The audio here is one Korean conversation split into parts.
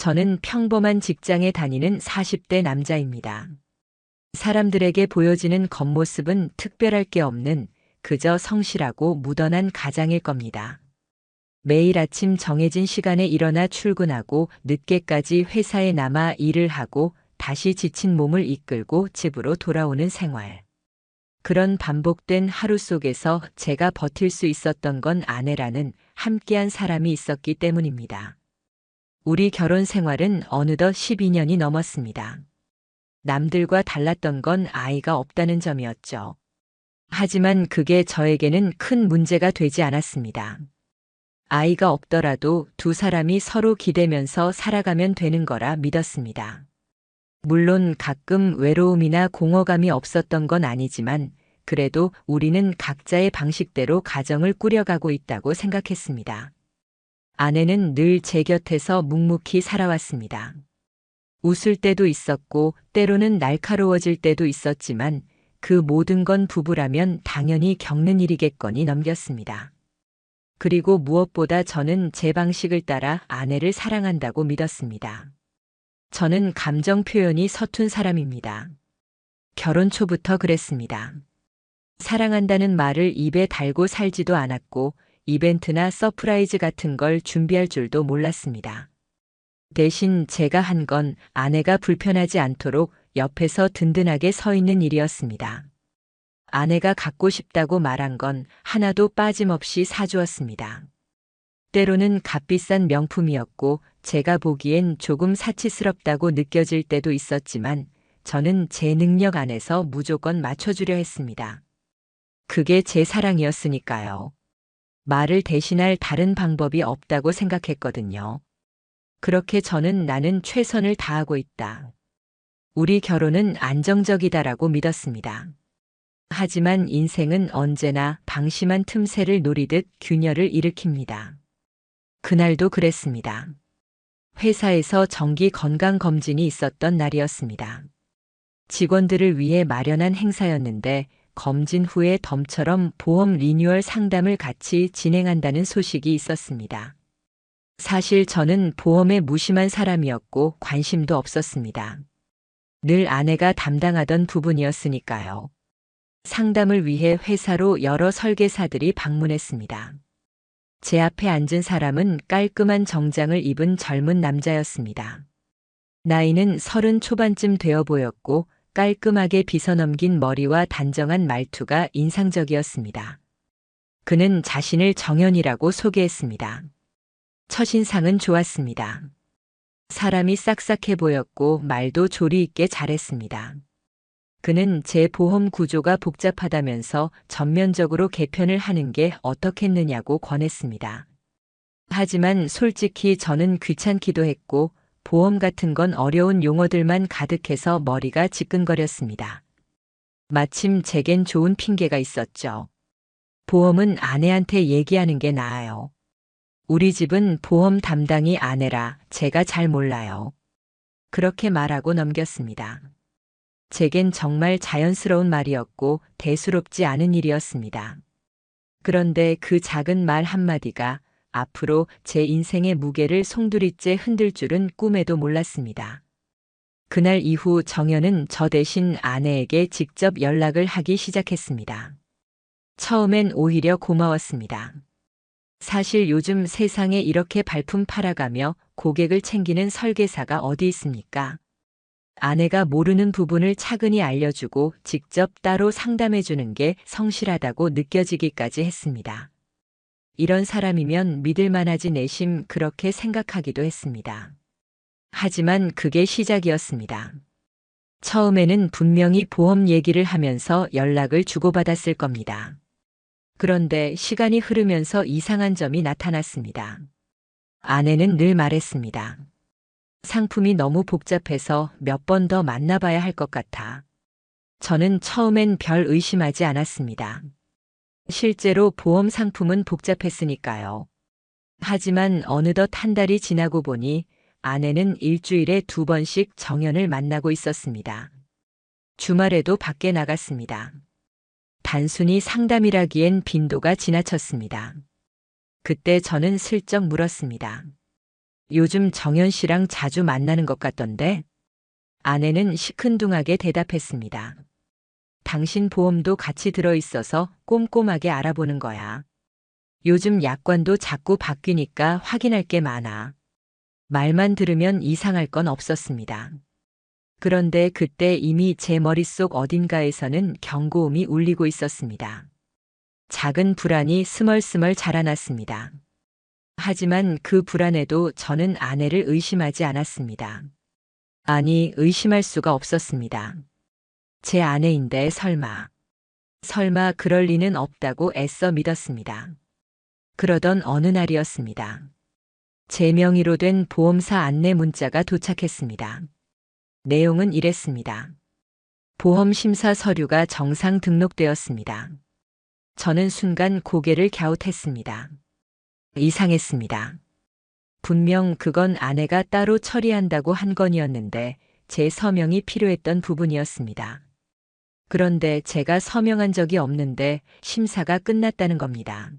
저는 평범한 직장에 다니는 40대 남자입니다. 사람들에게 보여지는 겉모습은 특별할 게 없는 그저 성실하고 무던한 가장일 겁니다. 매일 아침 정해진 시간에 일어나 출근하고 늦게까지 회사에 남아 일을 하고 다시 지친 몸을 이끌고 집으로 돌아오는 생활. 그런 반복된 하루 속에서 제가 버틸 수 있었던 건 아내라는 함께한 사람이 있었기 때문입니다. 우리 결혼 생활은 어느덧 12년이 넘었습니다. 남들과 달랐던 건 아이가 없다는 점이었죠. 하지만 그게 저에게는 큰 문제가 되지 않았습니다. 아이가 없더라도 두 사람이 서로 기대면서 살아가면 되는 거라 믿었습니다. 물론 가끔 외로움이나 공허감이 없었던 건 아니지만 그래도 우리는 각자의 방식대로 가정을 꾸려가고 있다고 생각했습니다. 아내는 늘 제 곁에서 묵묵히 살아왔습니다. 웃을 때도 있었고 때로는 날카로워질 때도 있었지만 그 모든 건 부부라면 당연히 겪는 일이겠거니 넘겼습니다. 그리고 무엇보다 저는 제 방식을 따라 아내를 사랑한다고 믿었습니다. 저는 감정 표현이 서툰 사람입니다. 결혼 초부터 그랬습니다. 사랑한다는 말을 입에 달고 살지도 않았고 이벤트나 서프라이즈 같은 걸 준비할 줄도 몰랐습니다. 대신 제가 한 건 아내가 불편하지 않도록 옆에서 든든하게 서 있는 일이었습니다. 아내가 갖고 싶다고 말한 건 하나도 빠짐없이 사주었습니다. 때로는 값비싼 명품이었고 제가 보기엔 조금 사치스럽다고 느껴질 때도 있었지만 저는 제 능력 안에서 무조건 맞춰주려 했습니다. 그게 제 사랑이었으니까요. 말을 대신할 다른 방법이 없다고 생각했거든요. 그렇게 저는 나는 최선을 다하고 있다. 우리 결혼은 안정적이다라고 믿었습니다. 하지만 인생은 언제나 방심한 틈새를 노리듯 균열을 일으킵니다. 그날도 그랬습니다. 회사에서 정기 건강검진이 있었던 날이었습니다. 직원들을 위해 마련한 행사였는데 검진 후에 덤처럼 보험 리뉴얼 상담을 같이 진행한다는 소식이 있었습니다. 사실 저는 보험에 무심한 사람이었고 관심도 없었습니다. 늘 아내가 담당하던 부분이었으니까요. 상담을 위해 회사로 여러 설계사들이 방문했습니다. 제 앞에 앉은 사람은 깔끔한 정장을 입은 젊은 남자였습니다. 나이는 30 초반쯤 되어 보였고 깔끔하게 빗어넘긴 머리와 단정한 말투가 인상적이었습니다. 그는 자신을 정연이라고 소개했습니다. 첫인상은 좋았습니다. 사람이 싹싹해 보였고 말도 조리 있게 잘했습니다. 그는 제 보험 구조가 복잡하다면서 전면적으로 개편을 하는 게 어떻겠느냐고 권했습니다. 하지만 솔직히 저는 귀찮기도 했고 보험 같은 건 어려운 용어들만 가득해서 머리가 지끈거렸습니다. 마침 제겐 좋은 핑계가 있었죠. 보험은 아내한테 얘기하는 게 나아요. 우리 집은 보험 담당이 아내라 제가 잘 몰라요. 그렇게 말하고 넘겼습니다. 제겐 정말 자연스러운 말이었고 대수롭지 않은 일이었습니다. 그런데 그 작은 말 한마디가 앞으로 제 인생의 무게를 송두리째 흔들 줄은 꿈에도 몰랐습니다. 그날 이후 정연은 저 대신 아내에게 직접 연락을 하기 시작했습니다. 처음엔 오히려 고마웠습니다. 사실 요즘 세상에 이렇게 발품 팔아가며 고객을 챙기는 설계사가 어디 있습니까? 아내가 모르는 부분을 차근히 알려주고 직접 따로 상담해주는 게 성실하다고 느껴지기까지 했습니다. 이런 사람이면 믿을만하지 내심 그렇게 생각하기도 했습니다. 하지만 그게 시작이었습니다. 처음에는 분명히 보험 얘기를 하면서 연락을 주고받았을 겁니다. 그런데 시간이 흐르면서 이상한 점이 나타났습니다. 아내는 늘 말했습니다. 상품이 너무 복잡해서 몇 번 더 만나봐야 할 것 같아. 저는 처음엔 별 의심하지 않았습니다. 실제로 보험 상품은 복잡했으니까요. 하지만 어느덧 한 달이 지나고 보니 아내는 일주일에 2번씩 정연을 만나고 있었습니다. 주말에도 밖에 나갔습니다. 단순히 상담이라기엔 빈도가 지나쳤습니다. 그때 저는 슬쩍 물었습니다. 요즘 정연 씨랑 자주 만나는 것 같던데? 아내는 시큰둥하게 대답했습니다. 당신 보험도 같이 들어있어서 꼼꼼하게 알아보는 거야. 요즘 약관도 자꾸 바뀌니까 확인할 게 많아. 말만 들으면 이상할 건 없었습니다. 그런데 그때 이미 제 머릿속 어딘가에서는 경고음이 울리고 있었습니다. 작은 불안이 스멀스멀 자라났습니다. 하지만 그 불안에도 저는 아내를 의심하지 않았습니다. 아니, 의심할 수가 없었습니다. 제 아내인데 설마 그럴 리는 없다고 애써 믿었습니다. 그러던 어느 날이었습니다. 제 명의로 된 보험사 안내 문자가 도착했습니다. 내용은 이랬습니다. 보험 심사 서류가 정상 등록되었습니다. 저는 순간 고개를 갸웃했습니다. 이상했습니다. 분명 그건 아내가 따로 처리한다고 한 건이었는데 제 서명이 필요했던 부분이었습니다. 그런데 제가 서명한 적이 없는데 심사가 끝났다는 겁니다.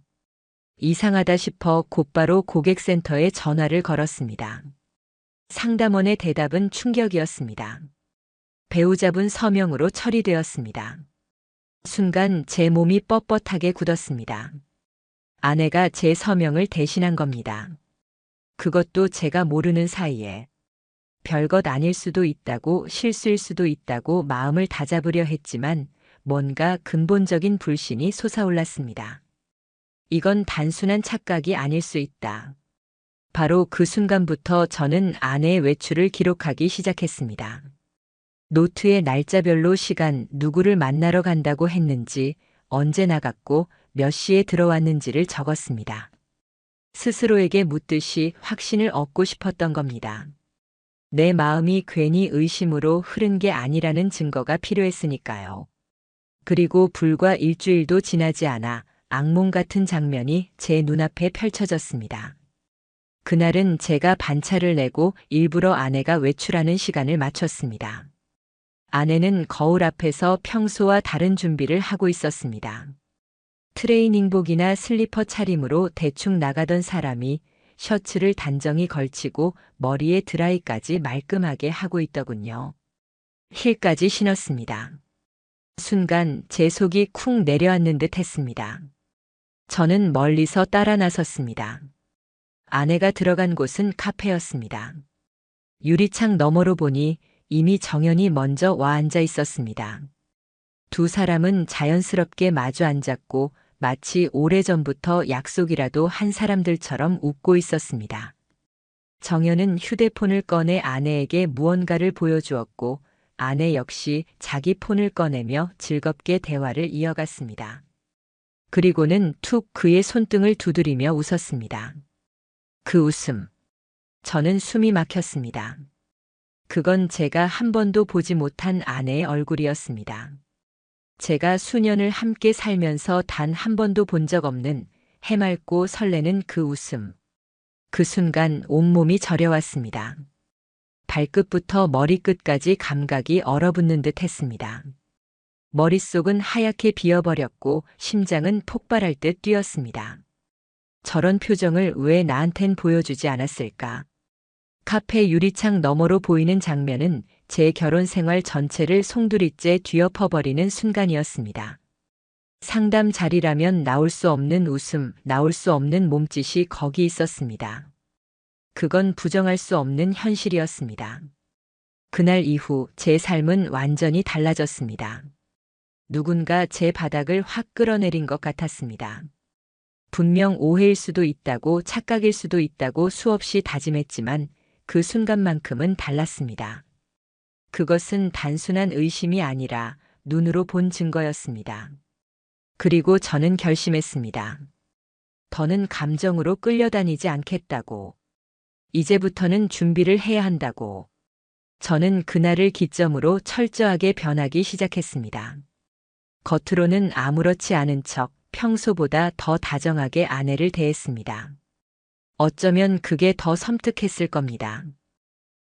이상하다 싶어 곧바로 고객센터에 전화를 걸었습니다. 상담원의 대답은 충격이었습니다. 배우자분 서명으로 처리되었습니다. 순간 제 몸이 뻣뻣하게 굳었습니다. 아내가 제 서명을 대신한 겁니다. 그것도 제가 모르는 사이에. 별것 아닐 수도 있다고, 실수일 수도 있다고 마음을 다잡으려 했지만 뭔가 근본적인 불신이 솟아올랐습니다. 이건 단순한 착각이 아닐 수 있다. 바로 그 순간부터 저는 아내의 외출을 기록하기 시작했습니다. 노트에 날짜별로 시간, 누구를 만나러 간다고 했는지, 언제 나갔고 몇 시에 들어왔는지를 적었습니다. 스스로에게 묻듯이 확신을 얻고 싶었던 겁니다. 내 마음이 괜히 의심으로 흐른 게 아니라는 증거가 필요했으니까요. 그리고 불과 일주일도 지나지 않아 악몽 같은 장면이 제 눈앞에 펼쳐졌습니다. 그날은 제가 반차를 내고 일부러 아내가 외출하는 시간을 맞췄습니다. 아내는 거울 앞에서 평소와 다른 준비를 하고 있었습니다. 트레이닝복이나 슬리퍼 차림으로 대충 나가던 사람이 셔츠를 단정히 걸치고 머리에 드라이까지 말끔하게 하고 있더군요. 힐까지 신었습니다. 순간 제 속이 쿵 내려앉는 듯 했습니다. 저는 멀리서 따라 나섰습니다. 아내가 들어간 곳은 카페였습니다. 유리창 너머로 보니 이미 정연이 먼저 와 앉아 있었습니다. 두 사람은 자연스럽게 마주 앉았고 마치 오래전부터 약속이라도 한 사람들처럼 웃고 있었습니다. 정연은 휴대폰을 꺼내 아내에게 무언가를 보여주었고 아내 역시 자기 폰을 꺼내며 즐겁게 대화를 이어갔습니다. 그리고는 툭 그의 손등을 두드리며 웃었습니다. 그 웃음. 저는 숨이 막혔습니다. 그건 제가 한 번도 보지 못한 아내의 얼굴이었습니다. 제가 수년을 함께 살면서 단 한 번도 본 적 없는 해맑고 설레는 그 웃음. 그 순간 온몸이 저려왔습니다. 발끝부터 머리끝까지 감각이 얼어붙는 듯 했습니다. 머릿속은 하얗게 비어버렸고 심장은 폭발할 듯 뛰었습니다. 저런 표정을 왜 나한텐 보여주지 않았을까? 카페 유리창 너머로 보이는 장면은 제 결혼 생활 전체를 송두리째 뒤엎어버리는 순간이었습니다. 상담 자리라면 나올 수 없는 웃음, 나올 수 없는 몸짓이 거기 있었습니다. 그건 부정할 수 없는 현실이었습니다. 그날 이후 제 삶은 완전히 달라졌습니다. 누군가 제 바닥을 확 끌어내린 것 같았습니다. 분명 오해일 수도 있다고 착각일 수도 있다고 수없이 다짐했지만 그 순간만큼은 달랐습니다. 그것은 단순한 의심이 아니라 눈으로 본 증거였습니다. 그리고 저는 결심했습니다. 더는 감정으로 끌려다니지 않겠다고. 이제부터는 준비를 해야 한다고. 저는 그날을 기점으로 철저하게 변하기 시작했습니다. 겉으로는 아무렇지 않은 척 평소보다 더 다정하게 아내를 대했습니다. 어쩌면 그게 더 섬뜩했을 겁니다.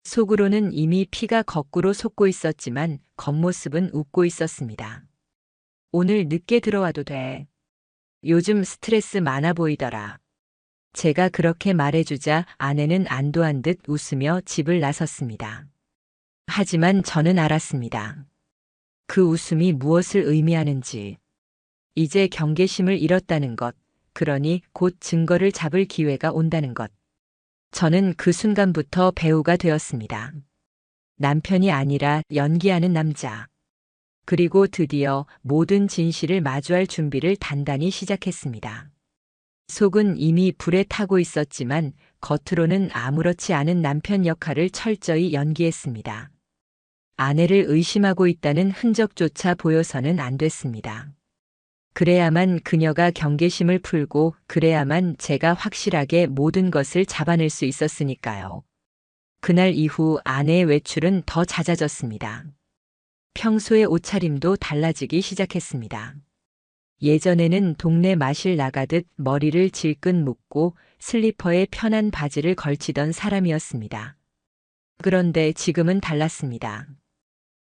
속으로는 이미 피가 거꾸로 솟고 있었지만 겉모습은 웃고 있었습니다. 오늘 늦게 들어와도 돼. 요즘 스트레스 많아 보이더라. 제가 그렇게 말해주자 아내는 안도한 듯 웃으며 집을 나섰습니다. 하지만 저는 알았습니다. 그 웃음이 무엇을 의미하는지. 이제 경계심을 잃었다는 것, 그러니 곧 증거를 잡을 기회가 온다는 것. 저는 그 순간부터 배우가 되었습니다. 남편이 아니라 연기하는 남자. 그리고 드디어 모든 진실을 마주할 준비를 단단히 시작했습니다. 속은 이미 불에 타고 있었지만 겉으로는 아무렇지 않은 남편 역할을 철저히 연기했습니다. 아내를 의심하고 있다는 흔적조차 보여서는 안 됐습니다. 그래야만 그녀가 경계심을 풀고 그래야만 제가 확실하게 모든 것을 잡아낼 수 있었으니까요. 그날 이후 아내의 외출은 더 잦아졌습니다. 평소의 옷차림도 달라지기 시작했습니다. 예전에는 동네 마실 나가듯 머리를 질끈 묶고 슬리퍼에 편한 바지를 걸치던 사람이었습니다. 그런데 지금은 달랐습니다.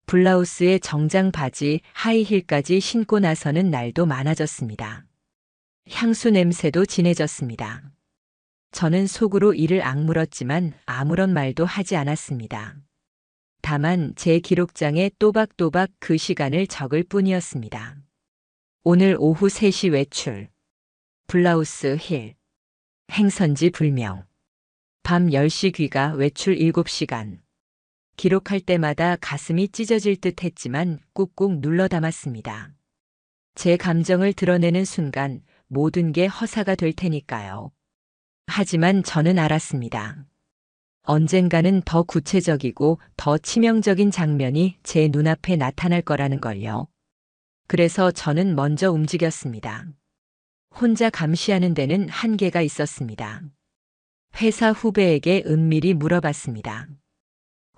블라우스에 정장 바지, 하이힐까지 신고 나서는 날도 많아졌습니다. 향수 냄새도 진해졌습니다. 저는 속으로 이를 악물었지만 아무런 말도 하지 않았습니다. 다만 제 기록장에 또박또박 그 시간을 적을 뿐이었습니다. 오늘 오후 3시 외출. 블라우스 힐. 행선지 불명. 밤 10시 귀가 외출 7시간. 기록할 때마다 가슴이 찢어질 듯 했지만 꾹꾹 눌러 담았습니다. 제 감정을 드러내는 순간 모든 게 허사가 될 테니까요. 하지만 저는 알았습니다. 언젠가는 더 구체적이고 더 치명적인 장면이 제 눈앞에 나타날 거라는 걸요. 그래서 저는 먼저 움직였습니다. 혼자 감시하는 데는 한계가 있었습니다. 회사 후배에게 은밀히 물어봤습니다.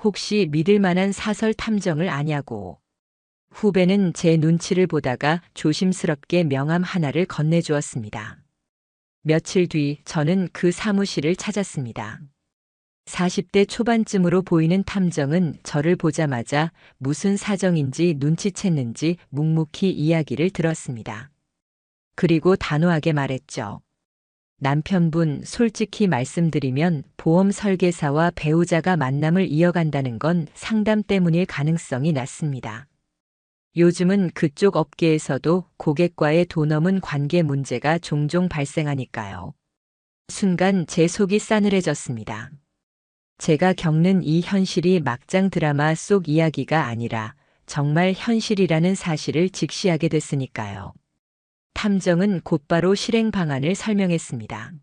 혹시 믿을 만한 사설 탐정을 아냐고. 후배는 제 눈치를 보다가 조심스럽게 명함 하나를 건네주었습니다. 며칠 뒤 저는 그 사무실을 찾았습니다. 40대 초반쯤으로 보이는 탐정은 저를 보자마자 무슨 사정인지 눈치챘는지 묵묵히 이야기를 들었습니다. 그리고 단호하게 말했죠. 남편분, 솔직히 말씀드리면 보험 설계사와 배우자가 만남을 이어간다는 건 상담 때문일 가능성이 낮습니다. 요즘은 그쪽 업계에서도 고객과의 도 넘은 관계 문제가 종종 발생하니까요. 순간 제 속이 싸늘해졌습니다. 제가 겪는 이 현실이 막장 드라마 속 이야기가 아니라 정말 현실이라는 사실을 직시하게 됐으니까요. 탐정은 곧바로 실행 방안을 설명했습니다.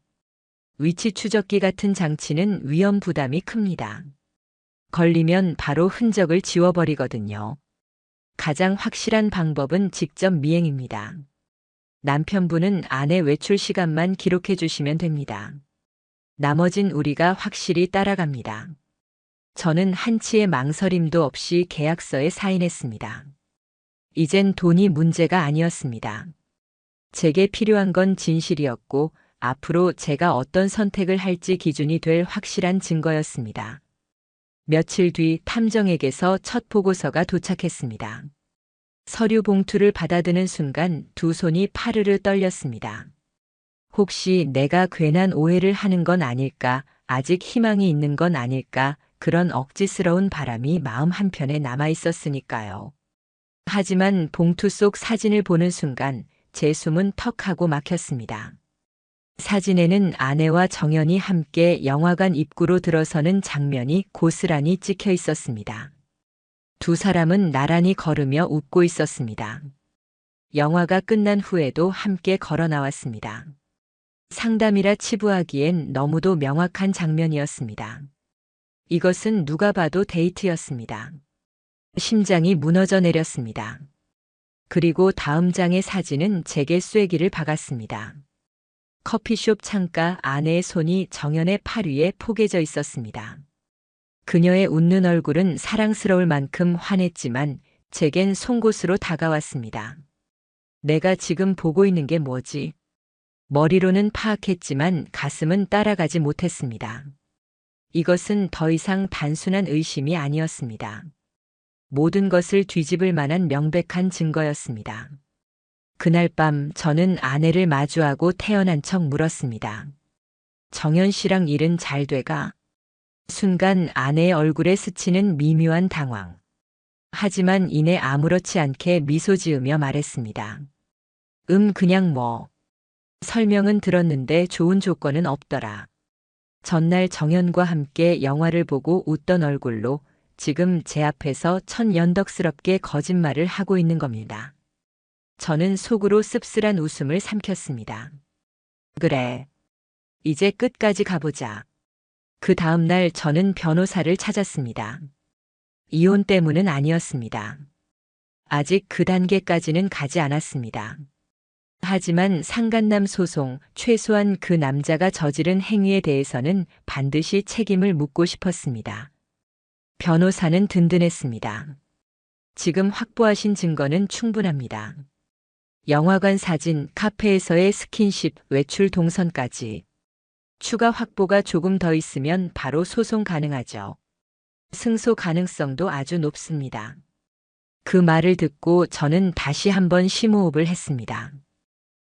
위치 추적기 같은 장치는 위험 부담이 큽니다. 걸리면 바로 흔적을 지워버리거든요. 가장 확실한 방법은 직접 미행입니다. 남편분은 아내 외출 시간만 기록해 주시면 됩니다. 나머진 우리가 확실히 따라갑니다. 저는 한치의 망설임도 없이 계약서에 사인했습니다. 이젠 돈이 문제가 아니었습니다. 제게 필요한 건 진실이었고 앞으로 제가 어떤 선택을 할지 기준이 될 확실한 증거였습니다. 며칠 뒤 탐정에게서 첫 보고서가 도착했습니다. 서류 봉투를 받아드는 순간 두 손이 파르르 떨렸습니다. 혹시 내가 괜한 오해를 하는 건 아닐까, 아직 희망이 있는 건 아닐까, 그런 억지스러운 바람이 마음 한편에 남아 있었으니까요. 하지만 봉투 속 사진을 보는 순간 제 숨은 턱하고 막혔습니다. 사진에는 아내와 정연이 함께 영화관 입구로 들어서는 장면이 고스란히 찍혀 있었습니다. 두 사람은 나란히 걸으며 웃고 있었습니다. 영화가 끝난 후에도 함께 걸어 나왔습니다. 상담이라 치부하기엔 너무도 명확한 장면이었습니다. 이것은 누가 봐도 데이트였습니다. 심장이 무너져 내렸습니다. 그리고 다음 장의 사진은 제게 쐐기를 박았습니다. 커피숍 창가 아내의 손이 정연의 팔 위에 포개져 있었습니다. 그녀의 웃는 얼굴은 사랑스러울 만큼 환했지만 제겐 송곳으로 다가왔습니다. 내가 지금 보고 있는 게 뭐지? 머리로는 파악했지만 가슴은 따라가지 못했습니다. 이것은 더 이상 단순한 의심이 아니었습니다. 모든 것을 뒤집을 만한 명백한 증거였습니다. 그날 밤 저는 아내를 마주하고 태연한 척 물었습니다. 정연 씨랑 일은 잘 돼가? 순간 아내의 얼굴에 스치는 미묘한 당황. 하지만 이내 아무렇지 않게 미소 지으며 말했습니다. 그냥 뭐. 설명은 들었는데 좋은 조건은 없더라. 전날 정연과 함께 영화를 보고 웃던 얼굴로 지금 제 앞에서 천연덕스럽게 거짓말을 하고 있는 겁니다. 저는 속으로 씁쓸한 웃음을 삼켰습니다. 그래. 이제 끝까지 가보자. 그 다음날 저는 변호사를 찾았습니다. 이혼 때문은 아니었습니다. 아직 그 단계까지는 가지 않았습니다. 하지만 상간남 소송, 최소한 그 남자가 저지른 행위에 대해서는 반드시 책임을 묻고 싶었습니다. 변호사는 든든했습니다. 지금 확보하신 증거는 충분합니다. 영화관 사진, 카페에서의 스킨십, 외출 동선까지. 추가 확보가 조금 더 있으면 바로 소송 가능하죠. 승소 가능성도 아주 높습니다. 그 말을 듣고 저는 다시 한번 심호흡을 했습니다.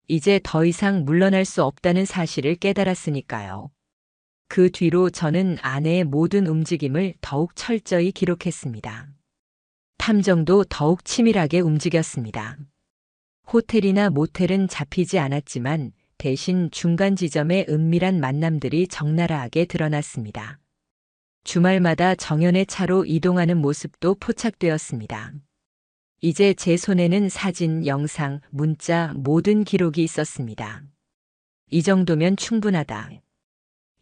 이제 더 이상 물러날 수 없다는 사실을 깨달았으니까요. 그 뒤로 저는 아내의 모든 움직임을 더욱 철저히 기록했습니다. 탐정도 더욱 치밀하게 움직였습니다. 호텔이나 모텔은 잡히지 않았지만 대신 중간 지점의 은밀한 만남들이 적나라하게 드러났습니다. 주말마다 정연의 차로 이동하는 모습도 포착되었습니다. 이제 제 손에는 사진, 영상, 문자, 모든 기록이 있었습니다. 이 정도면 충분하다.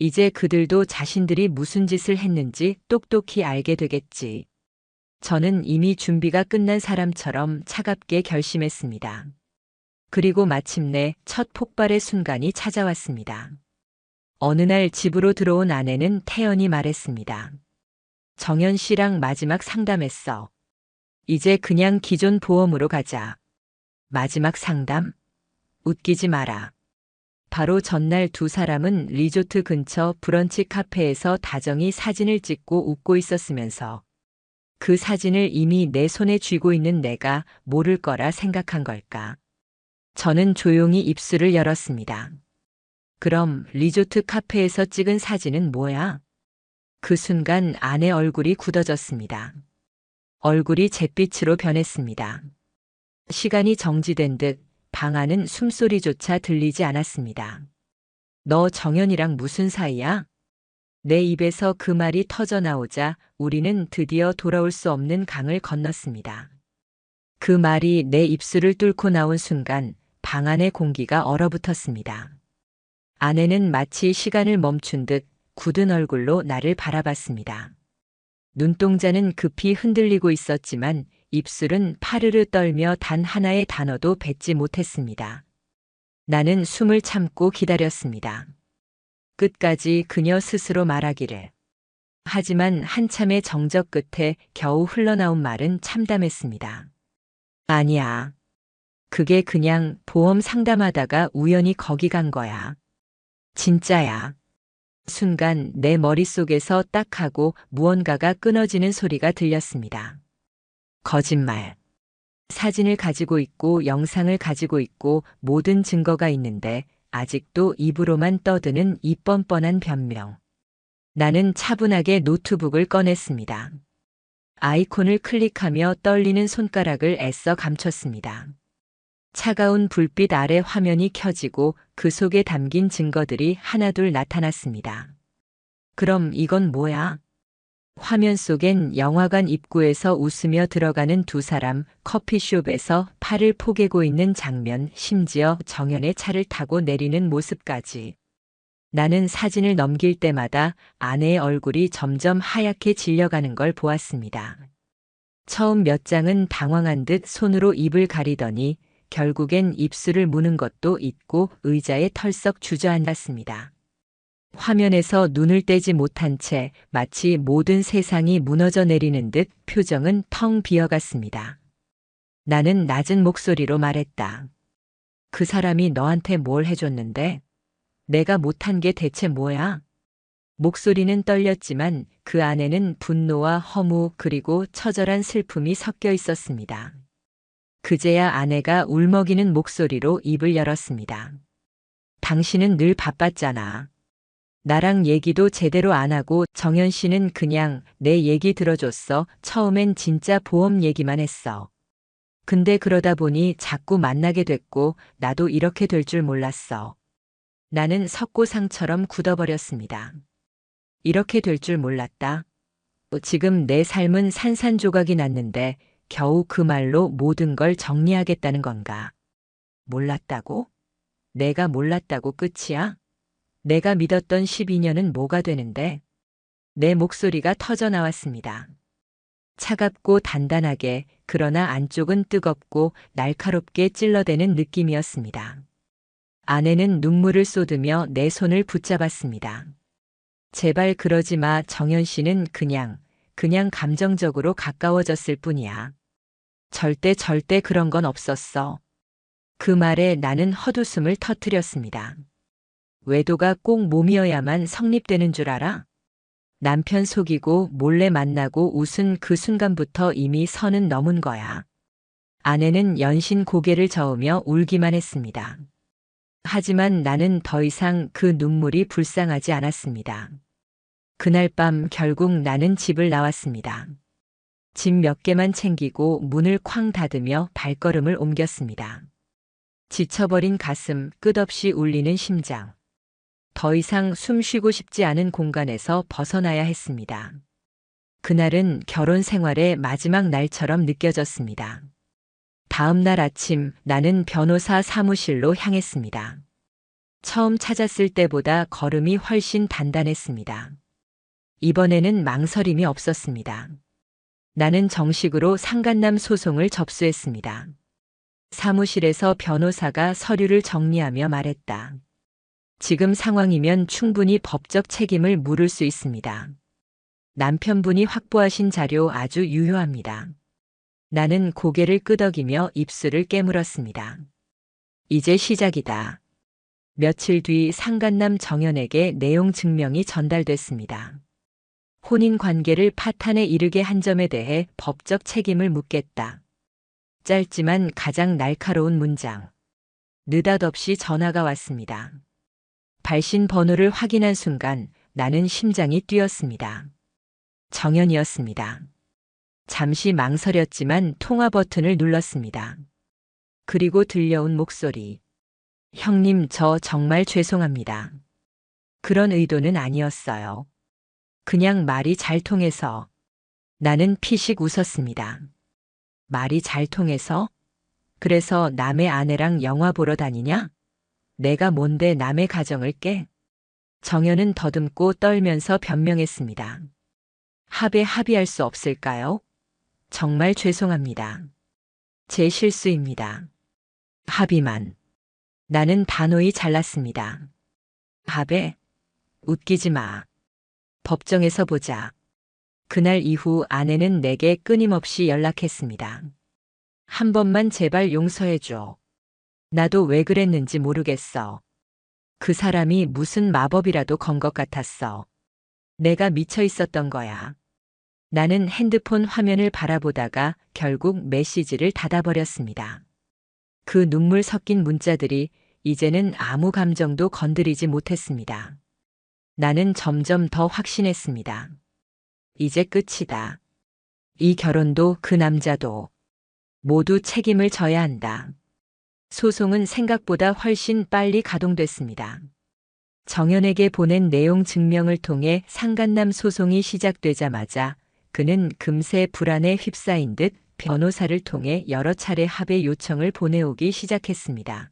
이제 그들도 자신들이 무슨 짓을 했는지 똑똑히 알게 되겠지. 저는 이미 준비가 끝난 사람처럼 차갑게 결심했습니다. 그리고 마침내 첫 폭발의 순간이 찾아왔습니다. 어느 날 집으로 들어온 아내는 태연히 말했습니다. 정연 씨랑 마지막 상담했어. 이제 그냥 기존 보험으로 가자. 마지막 상담? 웃기지 마라. 바로 전날 두 사람은 리조트 근처 브런치 카페에서 다정히 사진을 찍고 웃고 있었으면서 그 사진을 이미 내 손에 쥐고 있는 내가 모를 거라 생각한 걸까. 저는 조용히 입술을 열었습니다. 그럼 리조트 카페에서 찍은 사진은 뭐야? 그 순간 아내 얼굴이 굳어졌습니다. 얼굴이 잿빛으로 변했습니다. 시간이 정지된 듯 방 안은 숨소리조차 들리지 않았습니다. 너 정연이랑 무슨 사이야? 내 입에서 그 말이 터져 나오자 우리는 드디어 돌아올 수 없는 강을 건넜습니다. 그 말이 내 입술을 뚫고 나온 순간 방 안의 공기가 얼어붙었습니다. 아내는 마치 시간을 멈춘 듯 굳은 얼굴로 나를 바라봤습니다. 눈동자는 급히 흔들리고 있었지만 입술은 파르르 떨며 단 하나의 단어도 뱉지 못했습니다. 나는 숨을 참고 기다렸습니다. 끝까지 그녀 스스로 말하기를. 하지만 한참의 정적 끝에 겨우 흘러나온 말은 참담했습니다. 아니야. 그게 그냥 보험 상담하다가 우연히 거기 간 거야. 진짜야. 순간 내 머릿속에서 딱 하고 무언가가 끊어지는 소리가 들렸습니다. 거짓말. 사진을 가지고 있고 영상을 가지고 있고 모든 증거가 있는데 아직도 입으로만 떠드는 이 뻔뻔한 변명. 나는 차분하게 노트북을 꺼냈습니다. 아이콘을 클릭하며 떨리는 손가락을 애써 감췄습니다. 차가운 불빛 아래 화면이 켜지고 그 속에 담긴 증거들이 하나둘 나타났습니다. 그럼 이건 뭐야? 화면 속엔 영화관 입구에서 웃으며 들어가는 두 사람, 커피숍에서 팔을 포개고 있는 장면, 심지어 정연의 차를 타고 내리는 모습까지. 나는 사진을 넘길 때마다 아내의 얼굴이 점점 하얗게 질려가는 걸 보았습니다. 처음 몇 장은 당황한 듯 손으로 입을 가리더니 결국엔 입술을 무는 것도 잊고 의자에 털썩 주저앉았습니다. 화면에서 눈을 떼지 못한 채 마치 모든 세상이 무너져 내리는 듯 표정은 텅 비어갔습니다. 나는 낮은 목소리로 말했다. 그 사람이 너한테 뭘 해줬는데? 내가 못한 게 대체 뭐야? 목소리는 떨렸지만 그 안에는 분노와 허무 그리고 처절한 슬픔이 섞여 있었습니다. 그제야 아내가 울먹이는 목소리로 입을 열었습니다. 당신은 늘 바빴잖아. 나랑 얘기도 제대로 안 하고 정연 씨는 그냥 내 얘기 들어줬어. 처음엔 진짜 보험 얘기만 했어. 근데 그러다 보니 자꾸 만나게 됐고 나도 이렇게 될 줄 몰랐어. 나는 석고상처럼 굳어버렸습니다. 이렇게 될 줄 몰랐다. 지금 내 삶은 산산조각이 났는데 겨우 그 말로 모든 걸 정리하겠다는 건가? 몰랐다고? 내가 몰랐다고 끝이야? 내가 믿었던 12년은 뭐가 되는데? 내 목소리가 터져 나왔습니다. 차갑고 단단하게, 그러나 안쪽은 뜨겁고 날카롭게 찔러대는 느낌이었습니다. 아내는 눈물을 쏟으며 내 손을 붙잡았습니다. 제발 그러지 마. 정연 씨는 그냥 감정적으로 가까워졌을 뿐이야. 절대 그런 건 없었어. 그 말에 나는 헛웃음을 터뜨렸습니다. 외도가 꼭 몸이어야만 성립되는 줄 알아? 남편 속이고 몰래 만나고 웃은 그 순간부터 이미 선은 넘은 거야. 아내는 연신 고개를 저으며 울기만 했습니다. 하지만 나는 더 이상 그 눈물이 불쌍하지 않았습니다. 그날 밤 결국 나는 집을 나왔습니다. 짐 몇 개만 챙기고 문을 쾅 닫으며 발걸음을 옮겼습니다. 지쳐버린 가슴, 끝없이 울리는 심장. 더 이상 숨 쉬고 싶지 않은 공간에서 벗어나야 했습니다. 그날은 결혼 생활의 마지막 날처럼 느껴졌습니다. 다음 날 아침 나는 변호사 사무실로 향했습니다. 처음 찾았을 때보다 걸음이 훨씬 단단했습니다. 이번에는 망설임이 없었습니다. 나는 정식으로 상간남 소송을 접수했습니다. 사무실에서 변호사가 서류를 정리하며 말했다. 지금 상황이면 충분히 법적 책임을 물을 수 있습니다. 남편분이 확보하신 자료 아주 유효합니다. 나는 고개를 끄덕이며 입술을 깨물었습니다. 이제 시작이다. 며칠 뒤 상간남 정연에게 내용 증명이 전달됐습니다. 혼인 관계를 파탄에 이르게 한 점에 대해 법적 책임을 묻겠다. 짧지만 가장 날카로운 문장. 느닷없이 전화가 왔습니다. 발신 번호를 확인한 순간 나는 심장이 뛰었습니다. 정연이었습니다. 잠시 망설였지만 통화 버튼을 눌렀습니다. 그리고 들려온 목소리. 형님, 저 정말 죄송합니다. 그런 의도는 아니었어요. 그냥 말이 잘 통해서. 나는 피식 웃었습니다. 말이 잘 통해서? 그래서 남의 아내랑 영화 보러 다니냐? 내가 뭔데 남의 가정을 깨? 정연은 더듬고 떨면서 변명했습니다. 합의할 수 없을까요? 정말 죄송합니다. 제 실수입니다. 합의만. 나는 단호히 잘랐습니다. 합의? 웃기지 마. 법정에서 보자. 그날 이후 아내는 내게 끊임없이 연락했습니다. 한 번만 제발 용서해줘. 나도 왜 그랬는지 모르겠어. 그 사람이 무슨 마법이라도 건 것 같았어. 내가 미쳐 있었던 거야. 나는 핸드폰 화면을 바라보다가 결국 메시지를 닫아버렸습니다. 그 눈물 섞인 문자들이 이제는 아무 감정도 건드리지 못했습니다. 나는 점점 더 확신했습니다. 이제 끝이다. 이 결혼도 그 남자도 모두 책임을 져야 한다. 소송은 생각보다 훨씬 빨리 가동됐습니다. 정연에게 보낸 내용 증명을 통해 상간남 소송이 시작되자마자 그는 금세 불안에 휩싸인 듯 변호사를 통해 여러 차례 합의 요청을 보내오기 시작했습니다.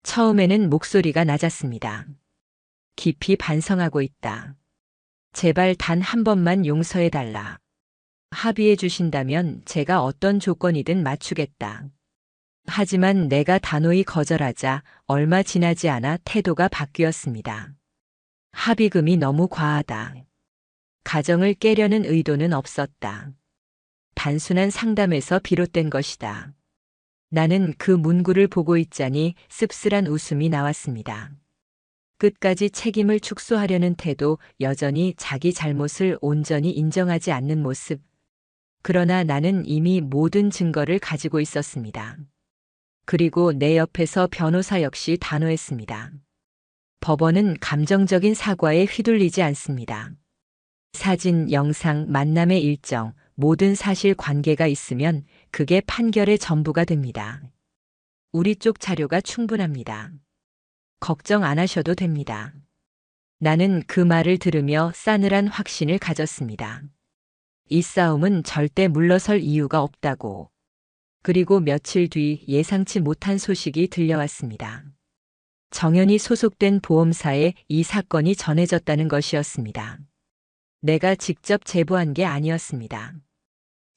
처음에는 목소리가 낮았습니다. 깊이 반성하고 있다. 제발 단 한 번만 용서해달라. 합의해 주신다면 제가 어떤 조건이든 맞추겠다. 하지만 내가 단호히 거절하자 얼마 지나지 않아 태도가 바뀌었습니다. 합의금이 너무 과하다. 가정을 깨려는 의도는 없었다. 단순한 상담에서 비롯된 것이다. 나는 그 문구를 보고 있자니 씁쓸한 웃음이 나왔습니다. 끝까지 책임을 축소하려는 태도, 여전히 자기 잘못을 온전히 인정하지 않는 모습. 그러나 나는 이미 모든 증거를 가지고 있었습니다. 그리고 내 옆에서 변호사 역시 단호했습니다. 법원은 감정적인 사과에 휘둘리지 않습니다. 사진, 영상, 만남의 일정, 모든 사실 관계가 있으면 그게 판결의 전부가 됩니다. 우리 쪽 자료가 충분합니다. 걱정 안 하셔도 됩니다. 나는 그 말을 들으며 싸늘한 확신을 가졌습니다. 이 싸움은 절대 물러설 이유가 없다고. 그리고 며칠 뒤 예상치 못한 소식이 들려왔습니다. 정연이 소속된 보험사에 이 사건이 전해졌다는 것이었습니다. 내가 직접 제보한 게 아니었습니다.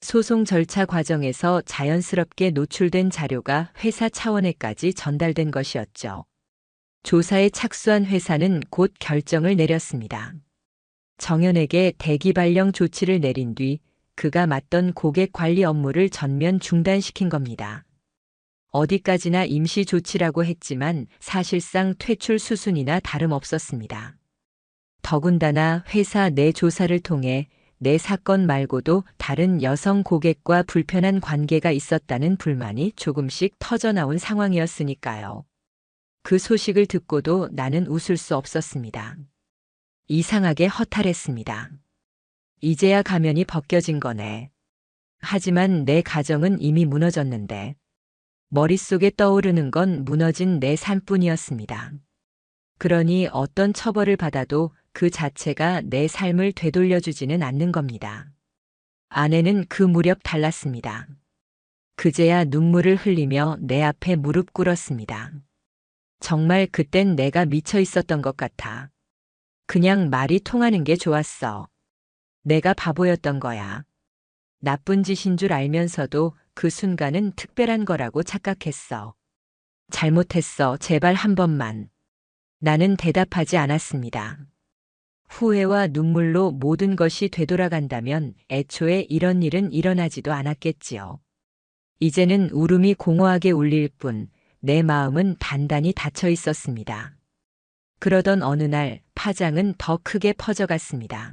소송 절차 과정에서 자연스럽게 노출된 자료가 회사 차원에까지 전달된 것이었죠. 조사에 착수한 회사는 곧 결정을 내렸습니다. 정연에게 대기 발령 조치를 내린 뒤 그가 맡던 고객 관리 업무를 전면 중단시킨 겁니다. 어디까지나 임시 조치라고 했지만 사실상 퇴출 수순이나 다름없었습니다. 더군다나 회사 내 조사를 통해 내 사건 말고도 다른 여성 고객과 불편한 관계가 있었다는 불만이 조금씩 터져나온 상황이었으니까요. 그 소식을 듣고도 나는 웃을 수 없었습니다. 이상하게 허탈했습니다. 이제야 가면이 벗겨진 거네. 하지만 내 가정은 이미 무너졌는데 머릿속에 떠오르는 건 무너진 내 삶뿐이었습니다. 그러니 어떤 처벌을 받아도 그 자체가 내 삶을 되돌려주지는 않는 겁니다. 아내는 그 무렵 달랐습니다. 그제야 눈물을 흘리며 내 앞에 무릎 꿇었습니다. 정말 그땐 내가 미쳐 있었던 것 같아. 그냥 말이 통하는 게 좋았어. 내가 바보였던 거야. 나쁜 짓인 줄 알면서도 그 순간은 특별한 거라고 착각했어. 잘못했어. 제발 한 번만. 나는 대답하지 않았습니다. 후회와 눈물로 모든 것이 되돌아간다면 애초에 이런 일은 일어나지도 않았겠지요. 이제는 울음이 공허하게 울릴 뿐 내 마음은 단단히 닫혀 있었습니다. 그러던 어느 날 파장은 더 크게 퍼져갔습니다.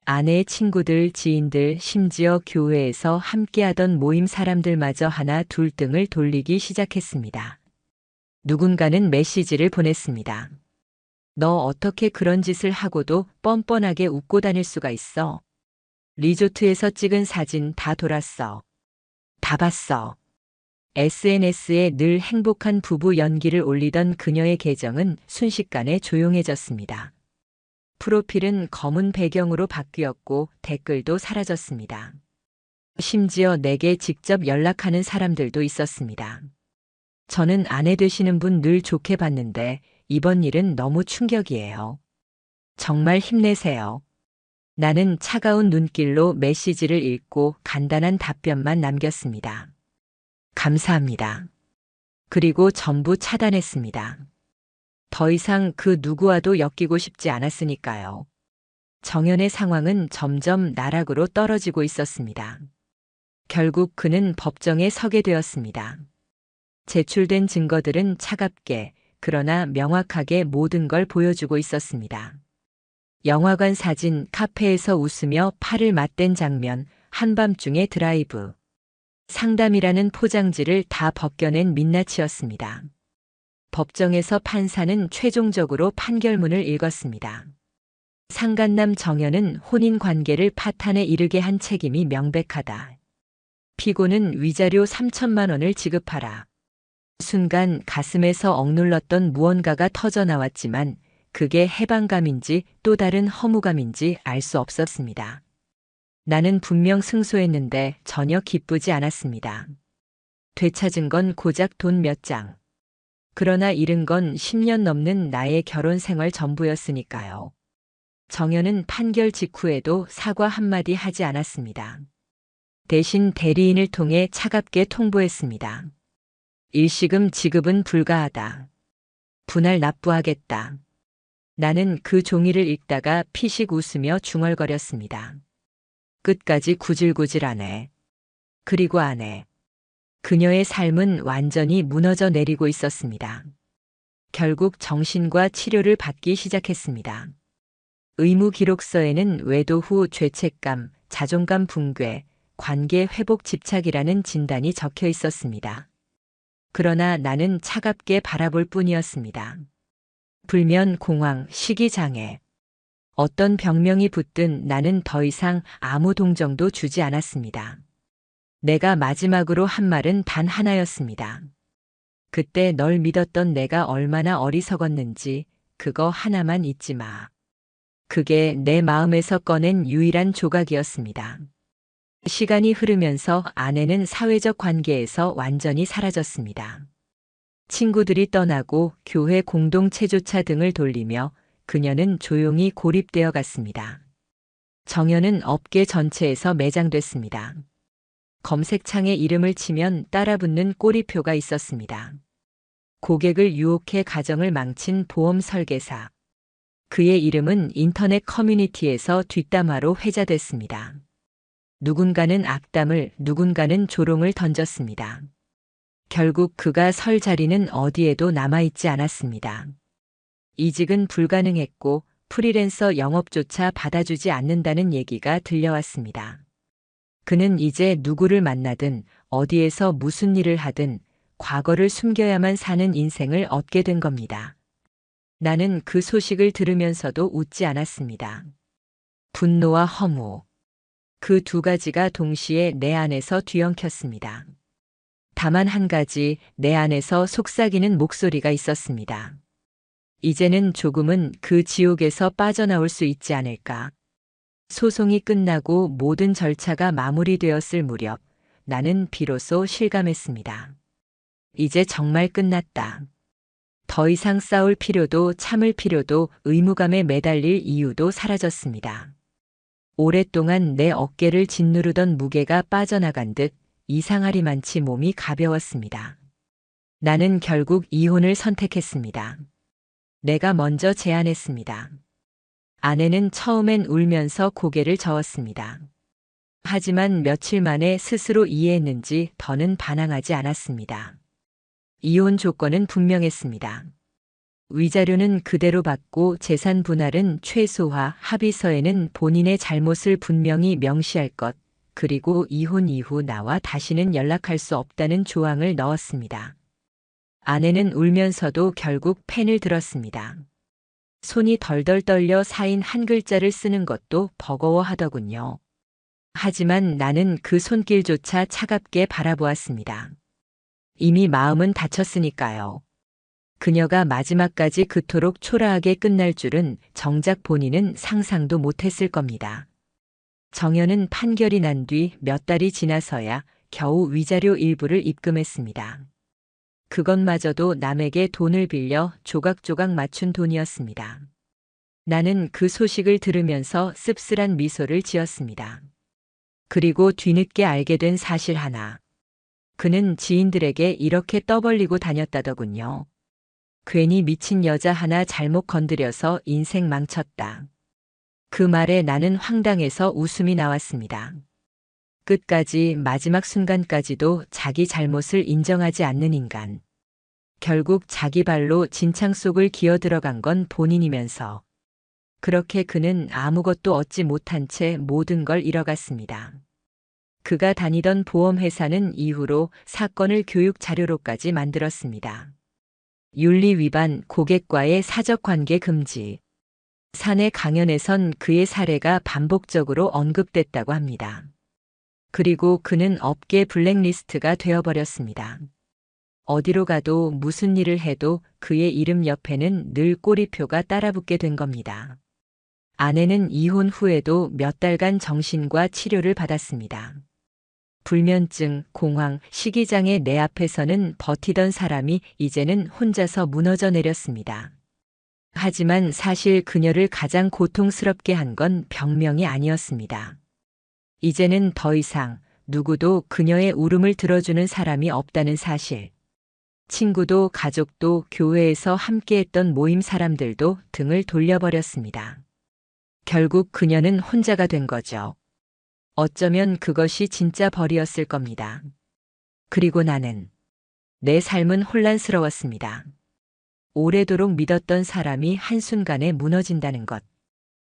아내의 친구들, 지인들, 심지어 교회에서 함께하던 모임 사람들마저 하나 둘 등을 돌리기 시작했습니다. 누군가는 메시지를 보냈습니다. 너 어떻게 그런 짓을 하고도 뻔뻔하게 웃고 다닐 수가 있어? 리조트에서 찍은 사진 다 돌았어. 다 봤어. SNS에 늘 행복한 부부 연기를 올리던 그녀의 계정은 순식간에 조용해졌습니다. 프로필은 검은 배경으로 바뀌었고 댓글도 사라졌습니다. 심지어 내게 직접 연락하는 사람들도 있었습니다. 저는 아내 되시는 분 늘 좋게 봤는데 이번 일은 너무 충격이에요. 정말 힘내세요. 나는 차가운 눈길로 메시지를 읽고 간단한 답변만 남겼습니다. 감사합니다. 그리고 전부 차단했습니다. 더 이상 그 누구와도 엮이고 싶지 않았으니까요. 정연의 상황은 점점 나락으로 떨어지고 있었습니다. 결국 그는 법정에 서게 되었습니다. 제출된 증거들은 차갑게 그러나 명확하게 모든 걸 보여주고 있었습니다. 영화관 사진, 카페에서 웃으며 팔을 맞댄 장면, 한밤중의 드라이브. 상담이라는 포장지를 다 벗겨낸 민낯이었습니다. 법정에서 판사는 최종적으로 판결문을 읽었습니다. 상간남 정연은 혼인 관계를 파탄에 이르게 한 책임이 명백하다. 피고는 위자료 3천만 원을 지급하라. 순간 가슴에서 억눌렀던 무언가가 터져나왔지만 그게 해방감인지 또 다른 허무감인지 알 수 없었습니다. 나는 분명 승소했는데 전혀 기쁘지 않았습니다. 되찾은 건 고작 돈 몇 장. 그러나 잃은 건 10년 넘는 나의 결혼 생활 전부였으니까요. 정연은 판결 직후에도 사과 한마디 하지 않았습니다. 대신 대리인을 통해 차갑게 통보했습니다. 일시금 지급은 불가하다. 분할 납부하겠다. 나는 그 종이를 읽다가 피식 웃으며 중얼거렸습니다. 끝까지 구질구질하네. 그리고 아내. 그녀의 삶은 완전히 무너져 내리고 있었습니다. 결국 정신과 치료를 받기 시작했습니다. 의무 기록서에는 외도 후 죄책감, 자존감 붕괴, 관계 회복 집착이라는 진단이 적혀 있었습니다. 그러나 나는 차갑게 바라볼 뿐이었습니다. 불면, 공황, 식이장애. 어떤 병명이 붙든 나는 더 이상 아무 동정도 주지 않았습니다. 내가 마지막으로 한 말은 단 하나였습니다. 그때 널 믿었던 내가 얼마나 어리석었는지 그거 하나만 잊지 마. 그게 내 마음에서 꺼낸 유일한 조각이었습니다. 시간이 흐르면서 아내는 사회적 관계에서 완전히 사라졌습니다. 친구들이 떠나고 교회 공동체조차 등을 돌리며 그녀는 조용히 고립되어 갔습니다. 정연은 업계 전체에서 매장됐습니다. 검색창에 이름을 치면 따라붙는 꼬리표가 있었습니다. 고객을 유혹해 가정을 망친 보험 설계사. 그의 이름은 인터넷 커뮤니티에서 뒷담화로 회자됐습니다. 누군가는 악담을, 누군가는 조롱을 던졌습니다. 결국 그가 설 자리는 어디에도 남아있지 않았습니다. 이직은 불가능했고 프리랜서 영업조차 받아주지 않는다는 얘기가 들려왔습니다. 그는 이제 누구를 만나든 어디에서 무슨 일을 하든 과거를 숨겨야만 사는 인생을 얻게 된 겁니다. 나는 그 소식을 들으면서도 웃지 않았습니다. 분노와 허무. 그 두 가지가 동시에 내 안에서 뒤엉켰습니다. 다만 한 가지, 내 안에서 속삭이는 목소리가 있었습니다. 이제는 조금은 그 지옥에서 빠져나올 수 있지 않을까. 소송이 끝나고 모든 절차가 마무리되었을 무렵 나는 비로소 실감했습니다. 이제 정말 끝났다. 더 이상 싸울 필요도 참을 필요도 의무감에 매달릴 이유도 사라졌습니다. 오랫동안 내 어깨를 짓누르던 무게가 빠져나간 듯 이상하리만치 몸이 가벼웠습니다. 나는 결국 이혼을 선택했습니다. 내가 먼저 제안했습니다. 아내는 처음엔 울면서 고개를 저었습니다. 하지만 며칠 만에 스스로 이해했는지 더는 반항하지 않았습니다. 이혼 조건은 분명했습니다. 위자료는 그대로 받고 재산 분할은 최소화, 합의서에는 본인의 잘못을 분명히 명시할 것, 그리고 이혼 이후 나와 다시는 연락할 수 없다는 조항을 넣었습니다. 아내는 울면서도 결국 펜을 들었습니다. 손이 덜덜 떨려 쌓인 한 글자를 쓰는 것도 버거워하더군요. 하지만 나는 그 손길조차 차갑게 바라보았습니다. 이미 마음은 다쳤으니까요. 그녀가 마지막까지 그토록 초라하게 끝날 줄은 정작 본인은 상상도 못했을 겁니다. 정연은 판결이 난 뒤 몇 달이 지나서야 겨우 위자료 일부를 입금했습니다. 그것마저도 남에게 돈을 빌려 조각조각 맞춘 돈이었습니다. 나는 그 소식을 들으면서 씁쓸한 미소를 지었습니다. 그리고 뒤늦게 알게 된 사실 하나. 그는 지인들에게 이렇게 떠벌리고 다녔다더군요. 괜히 미친 여자 하나 잘못 건드려서 인생 망쳤다. 그 말에 나는 황당해서 웃음이 나왔습니다. 끝까지 마지막 순간까지도 자기 잘못을 인정하지 않는 인간. 결국 자기 발로 진창 속을 기어 들어간 건 본인이면서. 그렇게 그는 아무것도 얻지 못한 채 모든 걸 잃어갔습니다. 그가 다니던 보험회사는 이후로 사건을 교육 자료로까지 만들었습니다. 윤리 위반, 고객과의 사적관계 금지. 사내 강연에선 그의 사례가 반복적으로 언급됐다고 합니다. 그리고 그는 업계 블랙리스트가 되어버렸습니다. 어디로 가도 무슨 일을 해도 그의 이름 옆에는 늘 꼬리표가 따라붙게 된 겁니다. 아내는 이혼 후에도 몇 달간 정신과 치료를 받았습니다. 불면증, 공황, 식이장애 내 앞에서는 버티던 사람이 이제는 혼자서 무너져 내렸습니다. 하지만 사실 그녀를 가장 고통스럽게 한 건 병명이 아니었습니다. 이제는 더 이상 누구도 그녀의 울음을 들어주는 사람이 없다는 사실. 친구도 가족도 교회에서 함께했던 모임 사람들도 등을 돌려버렸습니다. 결국 그녀는 혼자가 된 거죠. 어쩌면 그것이 진짜 벌이었을 겁니다. 그리고 나는 내 삶은 혼란스러웠습니다. 오래도록 믿었던 사람이 한순간에 무너진다는 것.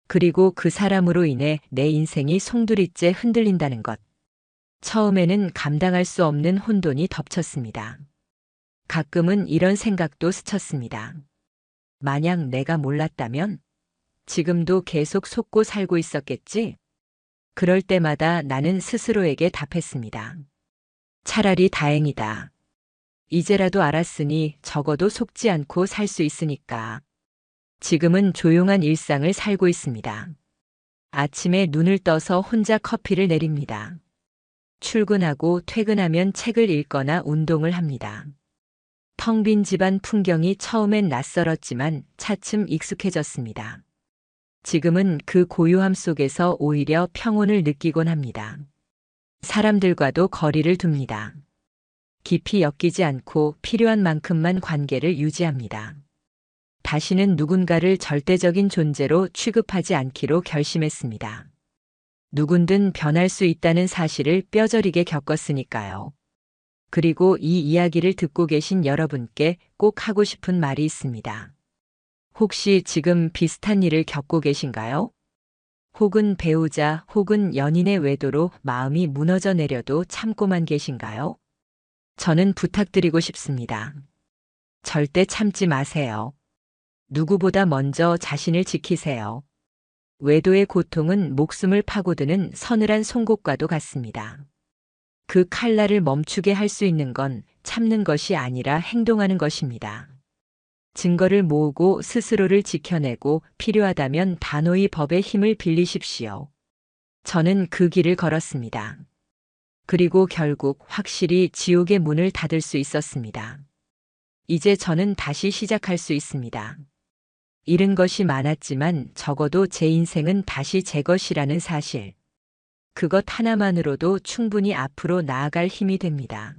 그리고 그 사람으로 인해 내 인생이 송두리째 흔들린다는 것. 처음에는 감당할 수 없는 혼돈이 덮쳤습니다. 가끔은 이런 생각도 스쳤습니다. 만약 내가 몰랐다면 지금도 계속 속고 살고 있었겠지? 그럴 때마다 나는 스스로에게 답했습니다. 차라리 다행이다. 이제라도 알았으니 적어도 속지 않고 살 수 있으니까. 지금은 조용한 일상을 살고 있습니다. 아침에 눈을 떠서 혼자 커피를 내립니다. 출근하고 퇴근하면 책을 읽거나 운동을 합니다. 텅 빈 집안 풍경이 처음엔 낯설었지만 차츰 익숙해졌습니다. 지금은 그 고요함 속에서 오히려 평온을 느끼곤 합니다. 사람들과도 거리를 둡니다. 깊이 엮이지 않고 필요한 만큼만 관계를 유지합니다. 다시는 누군가를 절대적인 존재로 취급하지 않기로 결심했습니다. 누군든 변할 수 있다는 사실을 뼈저리게 겪었으니까요. 그리고 이 이야기를 듣고 계신 여러분께 꼭 하고 싶은 말이 있습니다. 혹시 지금 비슷한 일을 겪고 계신가요? 혹은 배우자 혹은 연인의 외도로 마음이 무너져 내려도 참고만 계신가요? 저는 부탁드리고 싶습니다. 절대 참지 마세요. 누구보다 먼저 자신을 지키세요. 외도의 고통은 목숨을 파고드는 서늘한 송곳과도 같습니다. 그 칼날을 멈추게 할 수 있는 건 참는 것이 아니라 행동하는 것입니다. 증거를 모으고 스스로를 지켜내고 필요하다면 단호히 법의 힘을 빌리십시오. 저는 그 길을 걸었습니다. 그리고 결국 확실히 지옥의 문을 닫을 수 있었습니다. 이제 저는 다시 시작할 수 있습니다. 잃은 것이 많았지만 적어도 제 인생은 다시 제 것이라는 사실. 그것 하나만으로도 충분히 앞으로 나아갈 힘이 됩니다.